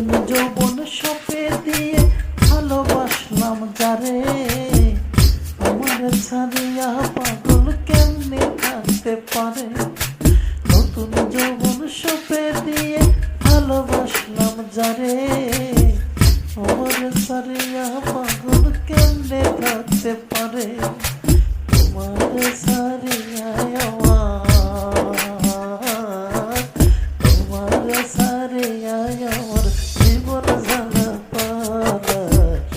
নতুন যৌবন সপে দিয়ে ভালোবাসলাম যারে, আমার ছাড়িয়া পাগল কেমনে থাকতে পারে। নতুন যৌবন সপে দিয়ে ভালোবাসলাম যারে, আমার ছাড়িয়া পাগল কেমনে থাকতে পারে। তোমার ছাড়িয়া তোমার ছাড়িয়া আমার জীবন জ্বালা পালা,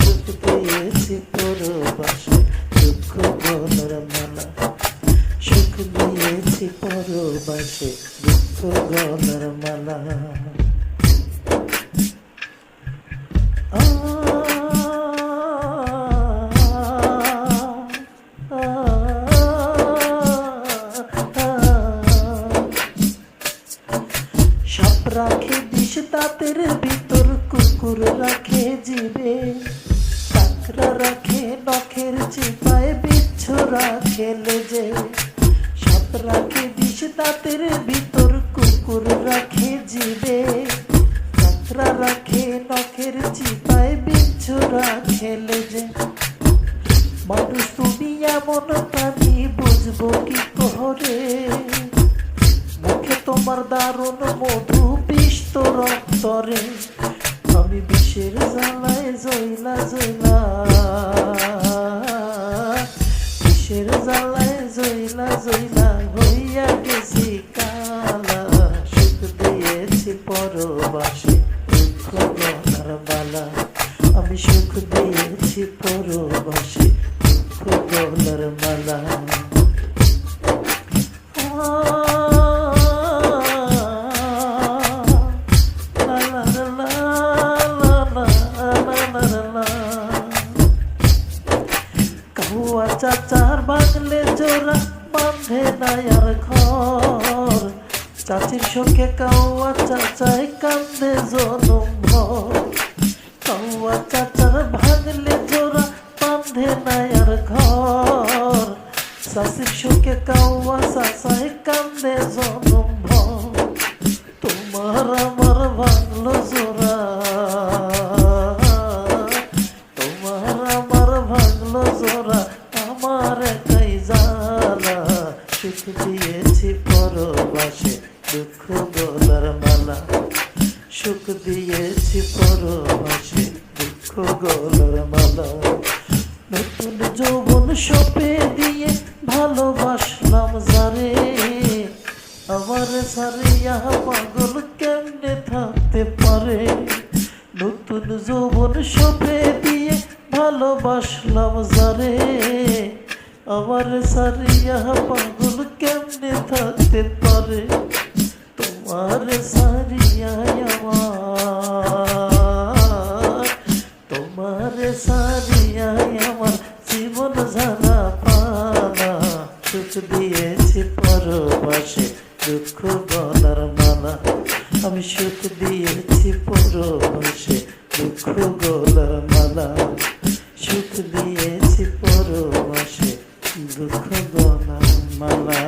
সুখ দিয়েছি পরবাসে দুঃখ গলার মালা, সুখ দিয়েছি পরবাসে দুঃখ গলার মালা। সাপ রাখে বিষ দাঁতের ভিতর, কুকুর রাখে জিবে, কাকড়া রাখে নখের চিপায়, বিচ্ছু রাখে লেজে। সাপ রাখে বিষ দাঁতের ভিতর, কুকুর রাখে জিবে, কাকড়া রাখে নখের চিপায়, বিচ্ছু রাখে লেজে। মানুষ তুমি এমন প্রাণী বুঝবো কি করে, মুখে তোমার দারুণ মধু বিষ তো রক্তরে। আমি বিষের জ্বালায় জইলা জইলা, বিষের জ্বালায় জইলা জইলা হইয়া গেছি কালা, সুখ দিয়েছি পরবাসে দুঃখ গলার মালা, আমি সুখ দিয়েছি পরবাসে দুঃখ গলার মালা। কাউয়া চাচার বাংলে জোড়া বাঁধে নাই আর ঘর, চাচির শোকে কাউয়া চাচায় কান্দে জনম ভর। কাউয়া চাচার ভাঙলে জোড়া বাঁধে নাই আর ঘর, চাচির শোকে কাউয়া চাচায় কান্দে জনম ভর। তোমার আমার ভাঙলো জোড়া, তোমার আমার ভাঙলো জোড়া, আমার একাই জ্বালা, সুখ দিয়েছি পরবাসে দুঃখ গলার মালা, সুখ দিয়েছি পরবাসে দুঃখ গলার মালা। নতুন যৌবন সপে দিয়ে ভালোবাসলাম যারে, আমার ছাড়িয়া পাগল কেমনে থাকতে পারে। নতুন যৌবন সপে দিয়ে ভালোবাসলাম যারে, আমার ছাড়িয়া পাগল কেমনে থাকতে পারে। তোমার ছাড়িয়া আমার, তোমার ছাড়িয়া আমার জীবন জ্বালা পালা, সুখ দিয়েছি পরবাসে দুঃখ গলার মালা, আমি সুখ দিয়েছি পরবাসে দুঃখ গলার মালা, সুখ দিয়েছি পরবাসে দুঃখ গলার মালা।